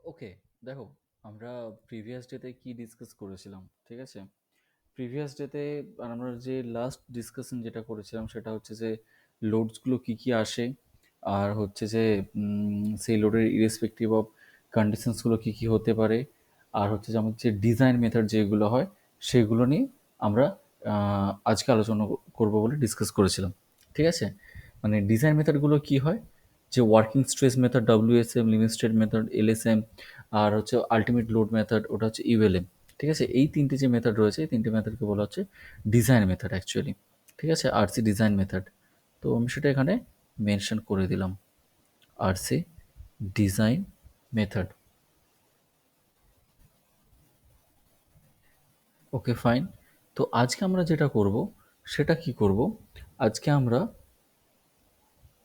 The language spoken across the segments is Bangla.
ওকে, দেখো, আমরা প্রিভিয়াস ডেতে কি ডিসকাস করেছিলাম, ঠিক আছে? প্রিভিয়াস ডেতে আমরা যে লাস্ট ডিসকাশন যেটা করেছিলাম সেটা হচ্ছে যে লোডসগুলো কি কি আসে, আর হচ্ছে যে সেই লোডের ইরেসপেক্টিভ অফ কন্ডিশনসগুলো কি কি হতে পারে, আর হচ্ছে যে আমাদের যে ডিজাইন মেথড যেগুলো হয় সেগুলো নিয়ে আমরা আজকে আলোচনা করব বলে ডিসকাস করেছিলাম, ঠিক আছে? মানে ডিজাইন মেথডগুলো কি হয়, যে working stress method WSM, limit state method LSM, আর হচ্ছে আলটিমেট লোড মেথড ওটা হচ্ছে ইউএলএম, ঠিক আছে? এই তিনটে যে মেথড রয়েছে এই তিনটে মেথডকে বলা হচ্ছে ডিজাইন মেথড অ্যাকচুয়ালি, ঠিক আছে? RC design method. তো আমি সেটা এখানে মেনশন করে দিলাম, আরসি ডিজাইন মেথড। ওকে, ফাইন। তো আজকে আমরা যেটা করব সেটা কি করব, আজকে আমরা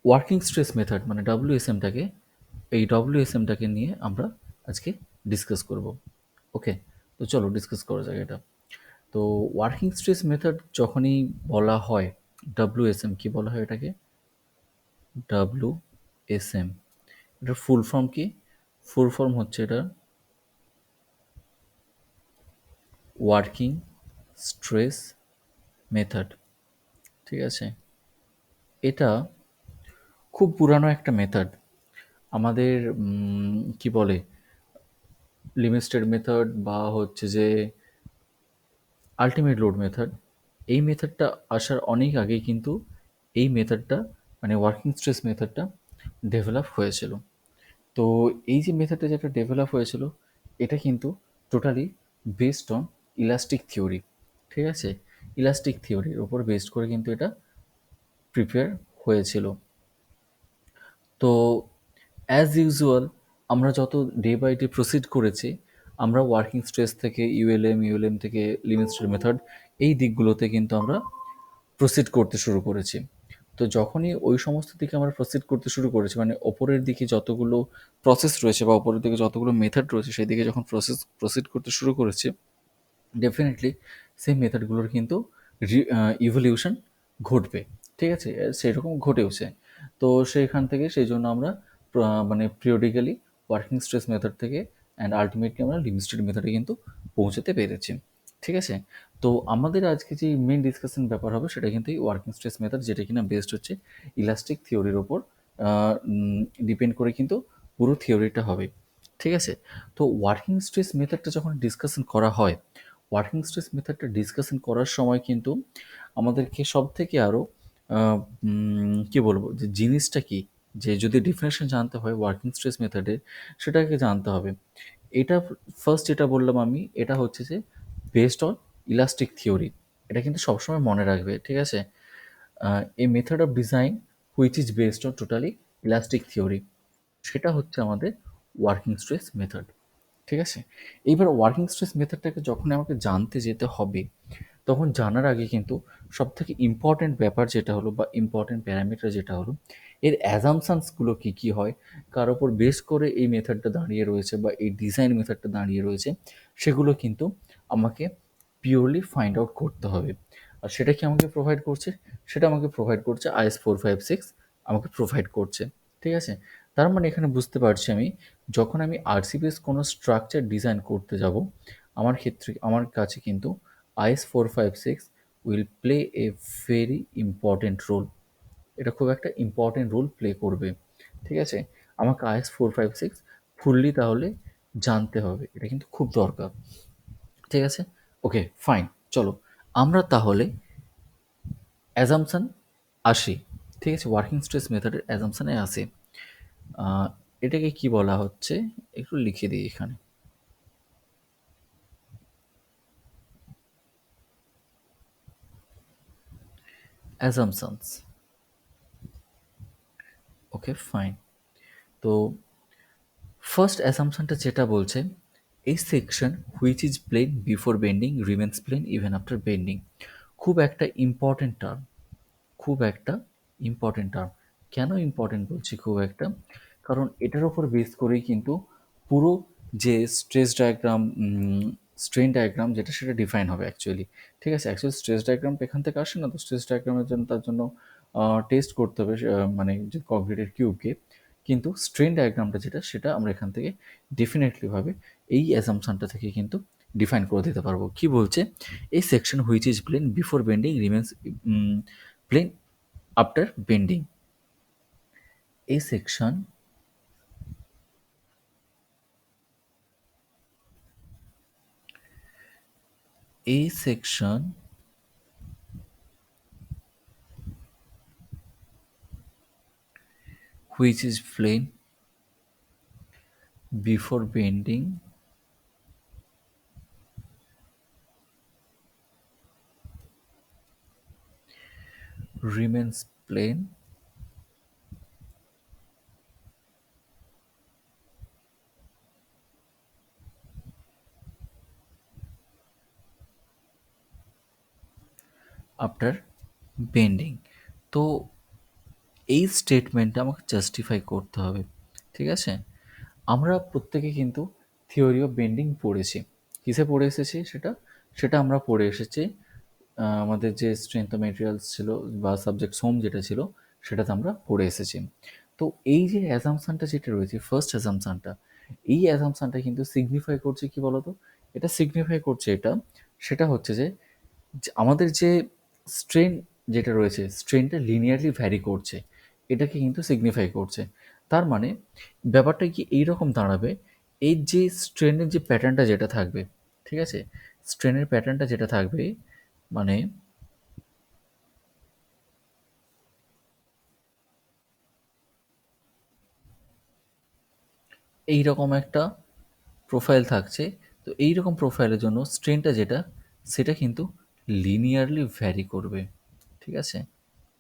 ওয়ার্কিং স্ট্রেস মেথড মানে ডব্লিউএসএমটাকে, এই ডব্লিউএসএমটাকে নিয়ে আমরা আজকে ডিসকাস করব। ওকে, তো চলো ডিসকাস করা যাক এটা। তো ওয়ার্কিং স্ট্রেস মেথড যখনই বলা হয়, ডব্লিউএসএম কি বলা হয় এটাকে? ডব্লিউএসএম, এটার ফুল ফর্ম কি? ফুল ফর্ম হচ্ছে এটা ওয়ার্কিং স্ট্রেস মেথড, ঠিক আছে? এটা খুব পুরানো একটা মেথড। আমাদের কি বলে, লিমিটেড মেথড বা হচ্ছে যে আল্টিমেট লোড মেথড, এই মেথডটা আসার অনেক আগেই কিন্তু এই মেথডটা মানে ওয়ার্কিং স্ট্রেস মেথডটা ডেভেলপ হয়েছিল। তো এই যে মেথডটা যেটা ডেভেলপ হয়েছিল এটা কিন্তু totally based on elastic theory, ঠিক আছে? ইলাস্টিক থিওরির ওপর বেসড করে কিন্তু এটা প্রিপেয়ার হয়েছিল। তো অ্যাজ ইউজুয়াল আমরা যত ডে বাই ডে প্রসিড করেছি, আমরা ওয়ার্কিং স্ট্রেস থেকে ইউএলএম, ইউএলএম থেকে লিমিট স্টেট মেথড, এই দিকগুলোতে কিন্তু আমরা প্রসিড করতে শুরু করেছি। তো যখনই ওই সমস্ত দিকে আমরা প্রসিড করতে শুরু করেছি, মানে ওপরের দিকে যতগুলো প্রসেস রয়েছে বা ওপরের দিকে যতগুলো মেথড রয়েছে সেই দিকে যখন প্রসিড করতে শুরু করেছি, ডেফিনেটলি সেই মেথডগুলোর কিন্তু ইভলিউশন ঘটবে, ঠিক আছে? সেরকম ঘটেওছে। তো সেইখান থেকে সেই জন্য আমরা মানে পিরিয়ডিক্যালি ওয়ার্কিং স্ট্রেস মেথড থেকে অ্যান্ড আলটিমেটলি আমরা লিমিটেড মেথডে কিন্তু পৌঁছাতে পেরেছি, ঠিক আছে? তো আমাদের আজকে যে মেন ডিসকাশন ব্যাপার হবে সেটা কিন্তু এই ওয়ার্কিং স্ট্রেস মেথড, যেটা কিনা বেসড হচ্ছে ইলাস্টিক থিওরির ওপর ডিপেন্ড করে কিন্তু পুরো থিওরিটা হবে, ঠিক আছে? তো ওয়ার্কিং স্ট্রেস মেথডটা যখন ডিসকাশন করা হয়, ওয়ার্কিং স্ট্রেস মেথডটা ডিসকাশন করার সময় কিন্তু আমাদেরকে সব থেকে আরও কী বলবো, যে জিনিসটা কি, যে যদি ডিফিনেশন জানতে হয় ওয়ার্কিং স্ট্রেস মেথডের, সেটাকে জানতে হবে। এটা ফার্স্ট যেটা বললাম আমি, এটা হচ্ছে যে বেসড অন ইলাস্টিক থিওরি, এটা কিন্তু সবসময় মনে রাখবে, ঠিক আছে? এ method of design which is based on totally elastic theory, সেটা হচ্ছে আমাদের ওয়ার্কিং স্ট্রেস মেথড, ঠিক আছে? এইবার ওয়ার্কিং স্ট্রেস মেথডটাকে যখন আমাকে জানতে যেতে হবে, তখন জানার আগে কিন্তু সবথেকে ইম্পর্ট্যান্ট ব্যাপার যেটা হলো বা ইম্পর্ট্যান্ট প্যারামিটার যেটা হলো, এর অ্যাজাম্পশানসগুলো কী কী হয়, কার ওপর বেস করে এই মেথডটা দাঁড়িয়ে রয়েছে বা এই ডিজাইন মেথডটা দাঁড়িয়ে রয়েছে, সেগুলো কিন্তু আমাকে পিওরলি ফাইন্ড আউট করতে হবে। আর সেটা কি আমাকে প্রোভাইড করছে? সেটা আমাকে প্রোভাইড করছে IS 456, আমাকে প্রোভাইড করছে, ঠিক আছে? তার মানে এখানে বুঝতে পারছি আমি, যখন আমি আরসি বেস কোনো স্ট্রাকচার ডিজাইন করতে যাব, আমার ক্ষেত্রে আমার কাছে কিন্তু IS 456 will play a very important role. এটা খুব একটা ইম্পর্টেন্ট রোল প্লে করবে, ঠিক আছে? আমাকে IS 456 ফুললি তাহলে জানতে হবে, এটা কিন্তু খুব দরকার, ঠিক আছে? ওকে, ফাইন। চলো আমরা তাহলে অ্যাজাম্পশান আসি, ঠিক আছে? ওয়ার্কিং স্ট্রেস মেথডের অ্যাজাম্পশানে আসি। আহ, এটাকে কি বলা হচ্ছে একটু লিখে দিই এখানে, অ্যাজাম্পশানস। ওকে, ফাইন। তো ফার্স্ট অ্যাসাম্পশনটা যেটা বলছে, এই section which is plane before bending remains plane even after bending, খুব একটা ইম্পর্টেন্ট টার্ম, খুব একটা ইম্পর্টেন্ট টার্ম। কেন ইম্পর্টেন্ট বলছি খুব একটা? কারণ এটার ওপর বেস করেই কিন্তু পুরো যে স্ট্রেস ডায়াগ্রাম, স্ট্রেন ডায়াগ্রাম যেটা, সেটা ডিফাইন হবে অ্যাকচুয়ালি, ঠিক আছে? অ্যাকচুয়ালি স্ট্রেস ডায়াগ্রামটা এখান থেকে আসে না, তো স্ট্রেস ডায়াগ্রামের জন্য তার জন্য টেস্ট করতে হবে মানে যে কংক্রিটের কিউবকে, কিন্তু স্ট্রেন ডায়াগ্রামটা যেটা সেটা আমরা এখান থেকে ডেফিনেটলিভাবে এই অ্যাসাম্পশনটা থেকে কিন্তু ডিফাইন করে দিতে পারবো। কি বলছে? এই section which is plane before bending remains plane after bending. এই section a section which is plain before bending remains plain after bending। তো এই স্টেটমেন্টটা আমাকে জাস্টিফাই করতে হবে, ঠিক আছে? আমরা প্রত্যেকে কিন্তু থিওরি অফ বেন্ডিং পড়েছি। কিসে পড়ে এসেছি সেটা? সেটা আমরা পড়ে এসেছি আমাদের যে স্ট্রেংথ অফ মেটেরিয়ালস ছিল বা সাবজেক্ট সোম যেটা ছিল সেটাতে আমরা পড়ে এসেছি। তো এই যে অ্যাসাম্পশনটা যেটা রয়েছে, ফার্স্ট অ্যাসাম্পশনটা, এই অ্যাসাম্পশনটা কিন্তু সিগনিফাই করছে কি বলতো? এটা সিগনিফাই করছে এটা, সেটা হচ্ছে যে আমাদের যে স্ট্রেন যেটা রয়েছে, স্ট্রেনটা লিনিয়ারলি ভ্যারি করছে, এটাকে কিন্তু সিগনিফাই করছে। তার মানে ব্যাপারটা কি এইরকম দাঁড়াবে, এই যে স্ট্রেনের যে প্যাটার্নটা যেটা থাকবে, ঠিক আছে, স্ট্রেনের প্যাটার্নটা যেটা থাকবে মানে এইরকম একটা প্রোফাইল থাকছে। তো এইরকম প্রোফাইলের জন্য স্ট্রেনটা যেটা সেটা কিন্তু লিনিয়ারলি ভ্যারি করবে, ঠিক আছে?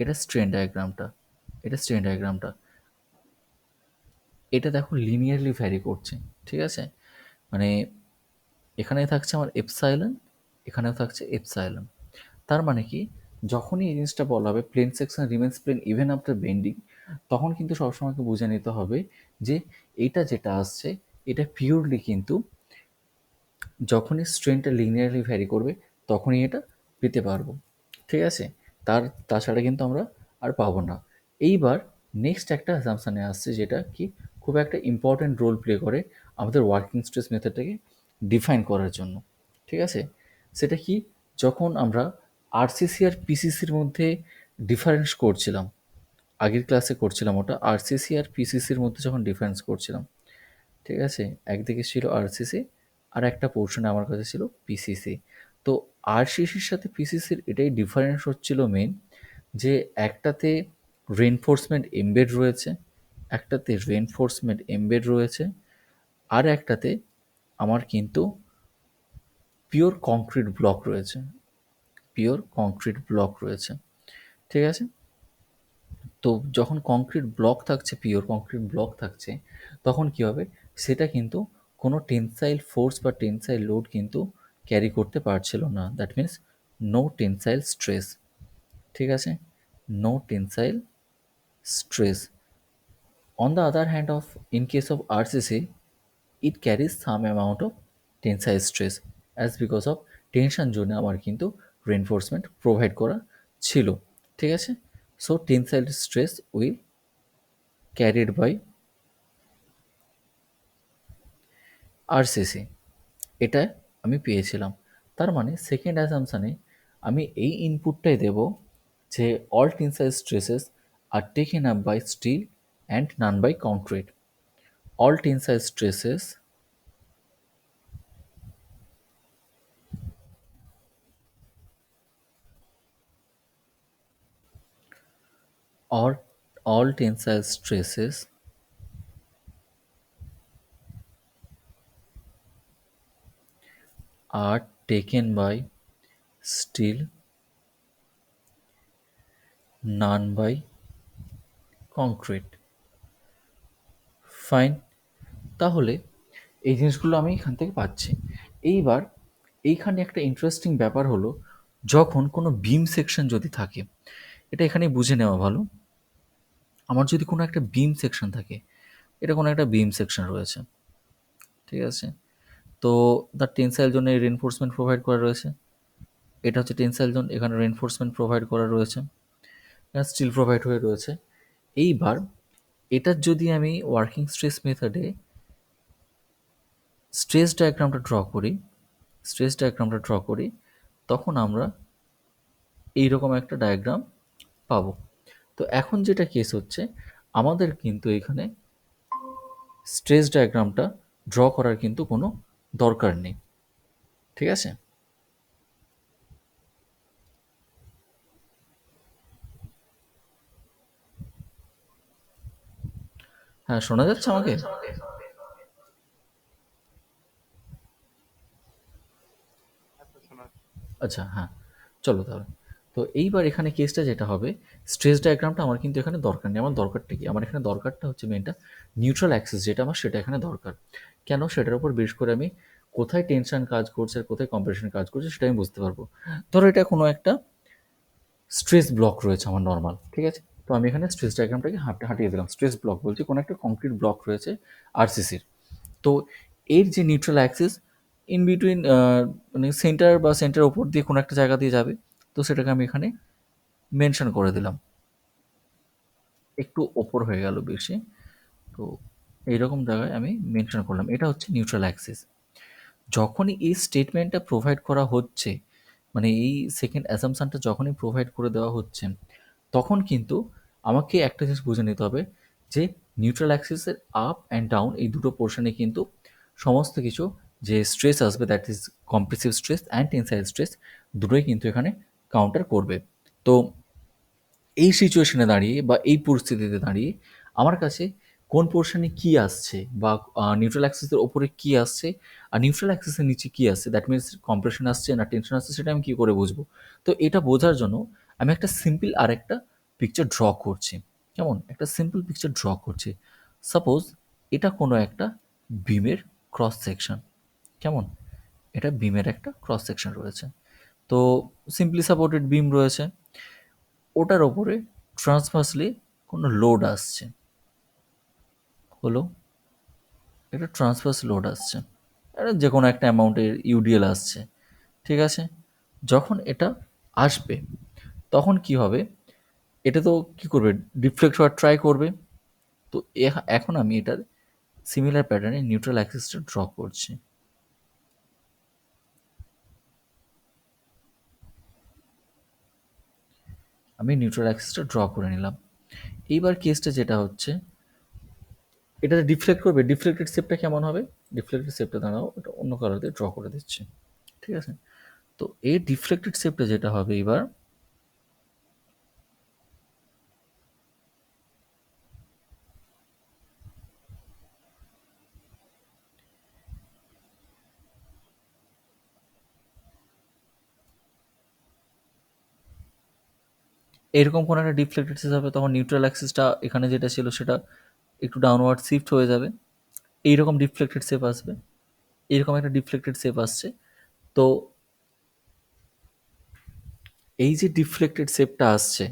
এটা স্ট্রেন ডায়াগ্রামটা, এটা স্ট্রেন ডায়াগ্রামটা, এটা দেখো লিনিয়ারলি ভ্যারি করছে, ঠিক আছে? মানে এখানে থাকছে আমার এপসাইলন, এখানেও থাকছে এপসাইলন। তার মানে কি, যখনই এই জিনিসটা বলা হবে plane section remains plane even after bending, তখন কিন্তু সবসময় বুঝে নিতে হবে যে এটা যেটা আসছে এটা পিওরলি কিন্তু যখনই স্ট্রেনটা লিনিয়ারলি ভ্যারি করবে তখনই এটা পেতে পারবো, ঠিক আছে? তাছাড়া কিন্তু আমরা আর পাবো না। এইবার নেক্সট একটা অ্যাসাম্পশানে আসছে যেটা কি খুব একটা ইম্পর্ট্যান্ট রোল প্লে করে আমাদের ওয়ার্কিং স্ট্রেস মেথডটাকে ডিফাইন করার জন্য, ঠিক আছে? সেটা কি, যখন আমরা আরসিসি আর পিসিসির মধ্যে ডিফারেন্স করছিলাম, আগের ক্লাসে করছিলাম ওটা, আরসিসি আর পিসিসির মধ্যে যখন ডিফারেন্স করছিলাম, ঠিক আছে? একদিকে ছিল আরসিসি আর একটা পোর্শনে আমার কাছে ছিল পিসিসি। তো আরসিসির সাথে পিসিসির এটাই ডিফারেন্স হচ্ছিল মেন, যে একটাতে রেনফোর্সমেন্ট এমবেড রয়েছে, একটাতে রেনফোর্সমেন্ট এমবেড রয়েছে, আর একটাতে আমার কিন্তু পিওর কংক্রিট ব্লক রয়েছে, পিওর কংক্রিট ব্লক রয়েছে, ঠিক আছে? তো যখন কংক্রিট ব্লক থাকছে, পিওর কংক্রিট ব্লক থাকছে, তখন কী হবে, সেটা কিন্তু কোনো টেনসাইল ফোর্স বা টেনসাইল লোড কিন্তু ক্যারি করতে পারছিল না। That means no tensile stress, ঠিক আছে? No tensile stress. On the other hand of, in case of RCC, it carries some amount of tensile stress as because of tension জোনে আমার কিন্তু রেনফোর্সমেন্ট প্রোভাইড করা ছিল, ঠিক আছে? So tensile stress will carried by RCC, এটা আমি পেয়েছিলাম। তার মানে সেকেন্ড অ্যাসাম্পশানে আমি এই ইনপুটটাই দেব যে all tensile stresses are taken up by steel and none by concrete. All tensile stresses or all tensile stresses are taken by steel, none by concrete. Fine. তাহলে এই জিনিসগুলো আমি এখান থেকে পাচ্ছি। এইবার এইখানে একটা ইন্টারেস্টিং ব্যাপার হলো, যখন কোনো বিম সেকশন যদি থাকে, এটা এখানে বুঝে নেওয়া ভালো। আমার যদি কোনো একটা বিম সেকশন থাকে, এটা কোনো একটা বিম সেকশন রয়েছে, ঠিক আছে? তো তার টেনসাইল জোনে রেনফোর্সমেন্ট প্রোভাইড করা রয়েছে, এটা হচ্ছে টেনসাইল জোন, এখানে রেনফোর্সমেন্ট প্রোভাইড করা রয়েছে, স্টিল প্রোভাইড হয়ে রয়েছে। এইবার এটার যদি আমি ওয়ার্কিং স্ট্রেস মেথডে স্ট্রেস ডায়াগ্রামটা ড্র করি, তখন আমরা এইরকম একটা ডায়াগ্রাম পাবো। তো এখন যেটা কেস হচ্ছে, আমাদের কিন্তু এখানে স্ট্রেস ডায়াগ্রামটা ড্র করার কিন্তু কোনো দরকার নেই। ঠিক আছে? হ্যাঁ, শোনা যাচ্ছে আমাকে? আচ্ছা, হ্যাঁ, চলো তাহলে। তো এইবার এখানে কেসটা যেটা হবে, স্ট্রেস ডায়াগ্রামটা আমার কিন্তু এখানে দরকার নেই। আমার দরকারটা কি? আমার এখানে দরকারটা হচ্ছে মেনটা নিউট্রাল অ্যাক্সিস, যেটা আমার সেটা এখানে দরকার। কেন? সেটার উপর বেস করে আমি কোথায় টেনশন কাজ করছে আর কোথায় কম্প্রেশন কাজ করছে সেটা আমি বুঝতে পারবো। ধরো এটা কোনো একটা স্ট্রেস ব্লক রয়েছে আমার নর্মাল, ঠিক আছে? তো আমি এখানে স্ট্রেস ডায়াগ্রামটাকে হাঁটিয়ে দিলাম। স্ট্রেস ব্লক বলছি কোনো একটা কংক্রিট ব্লক রয়েছে আরসিসির। তো এর যে নিউট্রাল অ্যাক্সিস ইন বিটুইন, মানে সেন্টার বা সেন্টার ওপর দিয়ে কোনো একটা জায়গা দিয়ে যাবে। তো সেটাকে আমি এখানে মেনশন করে দিলাম। একটু ওপর হয়ে গেল বেশি। তো এইরকম জায়গায় আমি মেনশন করলাম। এটা হচ্ছে নিউট্রাল অ্যাক্সিস। যখনই এই স্টেটমেন্টটা প্রোভাইড করা হচ্ছে, মানে এই সেকেন্ড অ্যাসাম্পশনটা যখনই প্রোভাইড করে দেওয়া হচ্ছে, তখন কিন্তু আমাকে একটা জিনিস বুঝে নিতে হবে যে নিউট্রাল অ্যাক্সিসের আপ অ্যান্ড ডাউন এই দুটো পোর্শনে কিন্তু সমস্ত কিছু যে স্ট্রেস আসবে, that is compressive stress and tensile stress, দুটোই কিন্তু এখানে কাউন্টার করবে। তো এই সিচুয়েশনে দাঁড়িয়ে বা এই পরিস্থিতিতে দাঁড়িয়ে আমার কাছে কোন পোর্শনে কী আসছে বা নিউট্রাল অ্যাক্সিসের ওপরে কী আসছে আর নিউট্রাল অ্যাক্সিসের নিচে কী আসছে, দ্যাট মিনস কম্প্রেশন আসছে না টেনশন আসছে, সেটা আমি কী করে বুঝবো? তো এটা বোঝার জন্য আমি একটা সিম্পল আর একটা পিকচার ড্র করছি। কেমন? একটা সিম্পল পিকচার ড্র করছি। সাপোজ এটা কোনো একটা বিমের ক্রস সেকশন। কেমন? এটা বিমের একটা ক্রস সেকশন রয়েছে। তো সিম্পলি সাপোর্টেড বিম রয়েছে, ওটার ওপরে ট্রান্সভার্সলি কোনো লোড আসছে। হলো, এটা ট্রান্সভার্স লোড আসছে, এটা যে কোনো একটা অ্যামাউন্টের ইউডিএল আসছে। ঠিক আছে? যখন এটা আসবে তখন কি হবে? এটা তো কি করবে? ডিফ্লেক্ট হওয়ার ট্রাই করবে। তো এখন আমি এটার সিমিলার প্যাটার্নে নিউট্রাল অ্যাক্সিসটা ড্র করছি। আমি নিউট্রাল অ্যাক্সিসটা ড্র করে নিলাম। এইবার কেসটা যেটা হচ্ছে, এটাতে ডিফ্লেক্ট করবে। ডিফ্লেক্টেড শেপটা কেমন হবে? ডিফ্লেক্টেড শেপটা দাঁড়াও, এটা অন্য কালার দিয়ে ড্র করে দিচ্ছি। ঠিক আছে? তো এই ডিফ্লেক্টেড শেপটা যেটা হবে এবার, এরকম কোনো একটা ডিফ্লেক্টেড শেপ হবে, তখন নিউট্রাল অ্যাক্সিসটা এখানে যেটা ছিল সেটা একটু ডাউনওয়ার্ড শিফট হয়ে যাবে। এইরকম ডিফ্লেক্টেড শেপ আসবে, এরকম একটা ডিফ্লেক্টেড শেপ আসছে। তো এই যে ডিফ্লেক্টেড শেপটা আসছে,